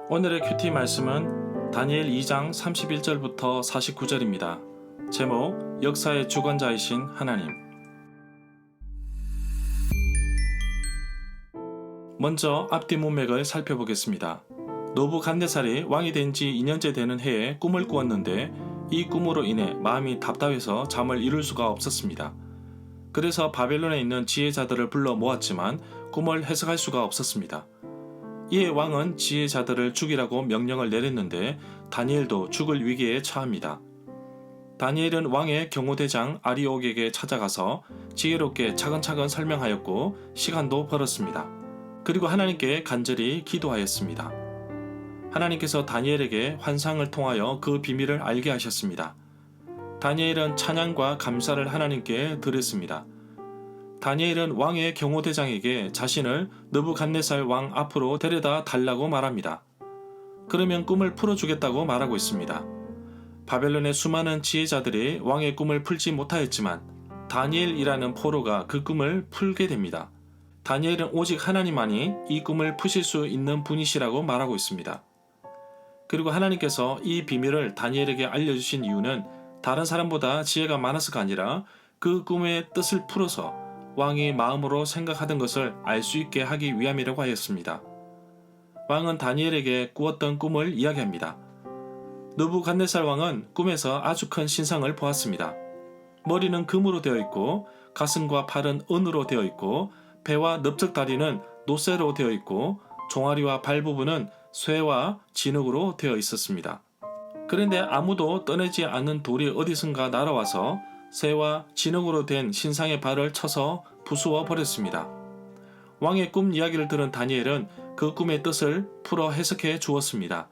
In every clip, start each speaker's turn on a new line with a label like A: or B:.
A: 오늘의 큐티 말씀은 다니엘 2장 31절부터 49절입니다. 제목, 역사의 주관자이신 하나님. 먼저 앞뒤 문맥을 살펴보겠습니다. 느부갓네살이 왕이 된 지 2년째 되는 해에 꿈을 꾸었는데 이 꿈으로 인해 마음이 답답해서 잠을 이룰 수가 없었습니다. 그래서 바벨론에 있는 지혜자들을 불러 모았지만 꿈을 해석할 수가 없었습니다. 이에 왕은 지혜자들을 죽이라고 명령을 내렸는데 다니엘도 죽을 위기에 처합니다. 다니엘은 왕의 경호대장 아리옥에게 찾아가서 지혜롭게 차근차근 설명하였고 시간도 벌었습니다. 그리고 하나님께 간절히 기도하였습니다. 하나님께서 다니엘에게 환상을 통하여 그 비밀을 알게 하셨습니다. 다니엘은 찬양과 감사를 하나님께 드렸습니다. 다니엘은 왕의 경호대장에게 자신을 느부갓네살 왕 앞으로 데려다 달라고 말합니다. 그러면 꿈을 풀어주겠다고 말하고 있습니다. 바벨론의 수많은 지혜자들이 왕의 꿈을 풀지 못하였지만 다니엘이라는 포로가 그 꿈을 풀게 됩니다. 다니엘은 오직 하나님만이 이 꿈을 푸실 수 있는 분이시라고 말하고 있습니다. 그리고 하나님께서 이 비밀을 다니엘에게 알려주신 이유는 다른 사람보다 지혜가 많아서가 아니라 그 꿈의 뜻을 풀어서 왕이 마음으로 생각하던 것을 알 수 있게 하기 위함이라고 하였습니다. 왕은 다니엘에게 꾸었던 꿈을 이야기합니다. 느부갓네살 왕은 꿈에서 아주 큰 신상을 보았습니다. 머리는 금으로 되어 있고 가슴과 팔은 은으로 되어 있고 배와 넓적다리는 노쇠로 되어 있고 종아리와 발 부분은 쇠와 진흙으로 되어 있었습니다. 그런데 아무도 떠내지 않는 돌이 어디선가 날아와서 쇠와 진흙으로 된 신상의 발을 쳐서 부수어 버렸습니다. 왕의 꿈 이야기를 들은 다니엘은 그 꿈의 뜻을 풀어 해석해 주었습니다.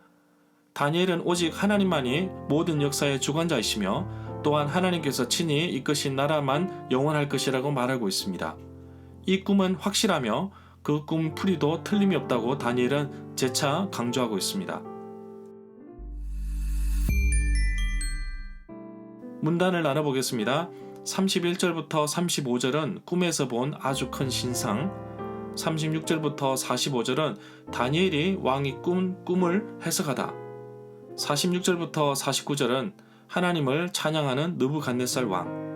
A: 다니엘은 오직 하나님만이 모든 역사의 주관자이시며 또한 하나님께서 친히 이끄신 나라만 영원할 것이라고 말하고 있습니다. 이 꿈은 확실하며 그 꿈 풀이도 틀림이 없다고 다니엘은 재차 강조하고 있습니다. 문단을 나눠보겠습니다. 31절부터 35절은 꿈에서 본 아주 큰 신상, 36절부터 45절은 다니엘이 왕이 꾼 꿈을 해석하다, 46절부터 49절은 하나님을 찬양하는 느부갓네살 왕,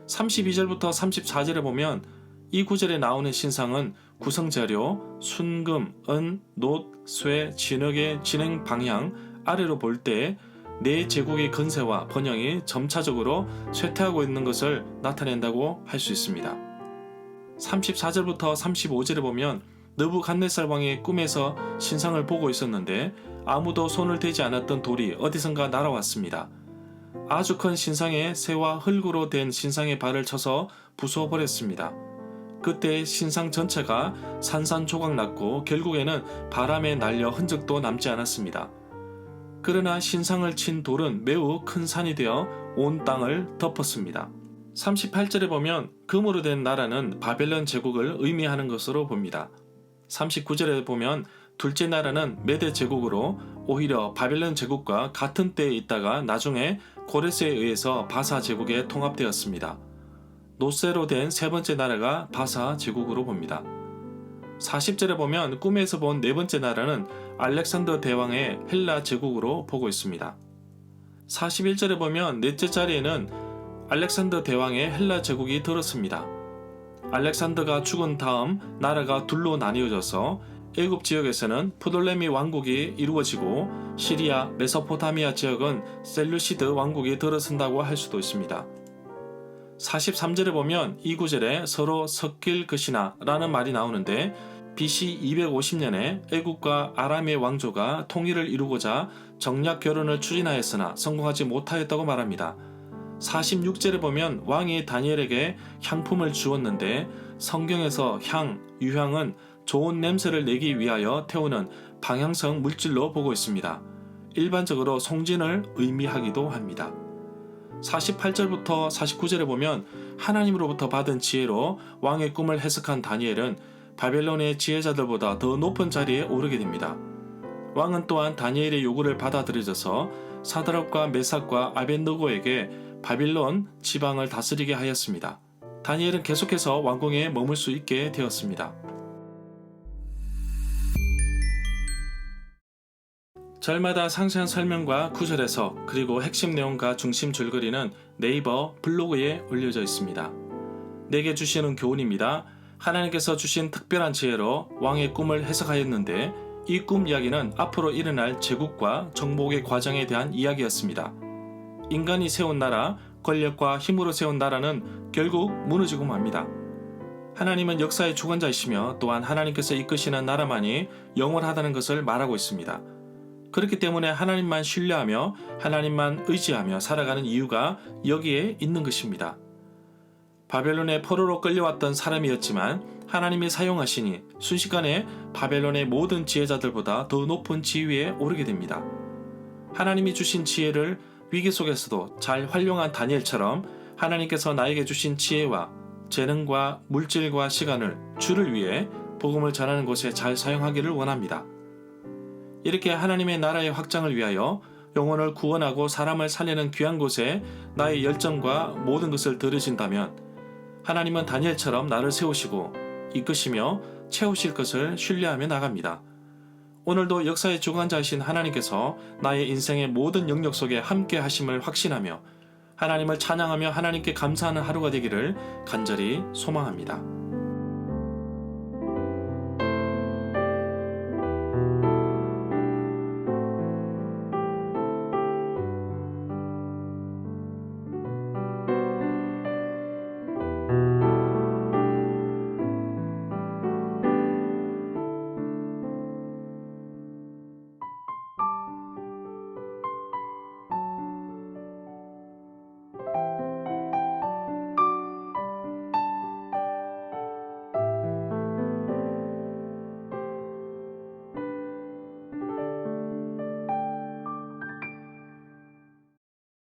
A: 32절부터 34절에 보면 이 구절에 나오는 신상은 구성자료, 순금, 은, 놋, 쇠, 진흙의 진행 방향, 아래로 볼 때 네 제국의 건세와 번영이 점차적으로 쇠퇴하고 있는 것을 나타낸다고 할 수 있습니다. 34절부터 35절에 보면 느부갓네살 왕의 꿈에서 신상을 보고 있었는데 아무도 손을 대지 않았던 돌이 어디선가 날아왔습니다. 아주 큰 신상에 쇠와 흙으로 된 신상의 발을 쳐서 부숴버렸습니다. 그때 신상 전체가 산산조각 났고 결국에는 바람에 날려 흔적도 남지 않았습니다. 그러나 신상을 친 돌은 매우 큰 산이 되어 온 땅을 덮었습니다. 38절에 보면 금으로 된 나라는 바벨론 제국을 의미하는 것으로 봅니다. 39절에 보면 둘째 나라는 메대 제국으로 오히려 바벨론 제국과 같은 때에 있다가 나중에 고레스에 의해서 바사 제국에 통합되었습니다. 노쇠로 된 세 번째 나라가 바사 제국으로 봅니다. 40절에 보면 꿈에서 본 네 번째 나라는 알렉산더 대왕의 헬라 제국으로 보고 있습니다. 41절에 보면 넷째 자리에는 알렉산더 대왕의 헬라 제국이 들었습니다. 알렉산더가 죽은 다음 나라가 둘로 나뉘어져서 애굽 지역에서는 프돌레미 왕국이 이루어지고 시리아, 메소포타미아 지역은 셀루시드 왕국이 들어선다고 할 수도 있습니다. 43절에 보면 이 구절에 서로 섞일 것이나 라는 말이 나오는데 BC 250년에 애국과 아람의 왕조가 통일을 이루고자 정략 결혼을 추진하였으나 성공하지 못하였다고 말합니다. 46절에 보면 왕이 다니엘에게 향품을 주었는데 성경에서 향, 유향은 좋은 냄새를 내기 위하여 태우는 방향성 물질로 보고 있습니다. 일반적으로 송진을 의미하기도 합니다. 48절부터 49절에 보면 하나님으로부터 받은 지혜로 왕의 꿈을 해석한 다니엘은 바벨론의 지혜자들보다 더 높은 자리에 오르게 됩니다. 왕은 또한 다니엘의 요구를 받아들여져서 사드락과 메삭과 아벳느고에게 바빌론 지방을 다스리게 하였습니다. 다니엘은 계속해서 왕궁에 머물 수 있게 되었습니다. 절마다 상세한 설명과 구절에서 그리고 핵심 내용과 중심 줄거리는 네이버 블로그에 올려져 있습니다. 내게 주시는 교훈입니다. 하나님께서 주신 특별한 지혜로 왕의 꿈을 해석하였는데 이 꿈 이야기는 앞으로 일어날 제국과 정복의 과정에 대한 이야기였습니다. 인간이 세운 나라, 권력과 힘으로 세운 나라는 결국 무너지고 맙니다. 하나님은 역사의 주관자이시며 또한 하나님께서 이끄시는 나라만이 영원하다는 것을 말하고 있습니다. 그렇기 때문에 하나님만 신뢰하며 하나님만 의지하며 살아가는 이유가 여기에 있는 것입니다. 바벨론의 포로로 끌려왔던 사람이었지만 하나님이 사용하시니 순식간에 바벨론의 모든 지혜자들보다 더 높은 지위에 오르게 됩니다. 하나님이 주신 지혜를 위기 속에서도 잘 활용한 다니엘처럼 하나님께서 나에게 주신 지혜와 재능과 물질과 시간을 주를 위해 복음을 전하는 곳에 잘 사용하기를 원합니다. 이렇게 하나님의 나라의 확장을 위하여 영혼을 구원하고 사람을 살리는 귀한 곳에 나의 열정과 모든 것을 들으신다면 하나님은 다니엘처럼 나를 세우시고 이끄시며 채우실 것을 신뢰하며 나갑니다. 오늘도 역사의 주관자이신 하나님께서 나의 인생의 모든 영역 속에 함께 하심을 확신하며 하나님을 찬양하며 하나님께 감사하는 하루가 되기를 간절히 소망합니다.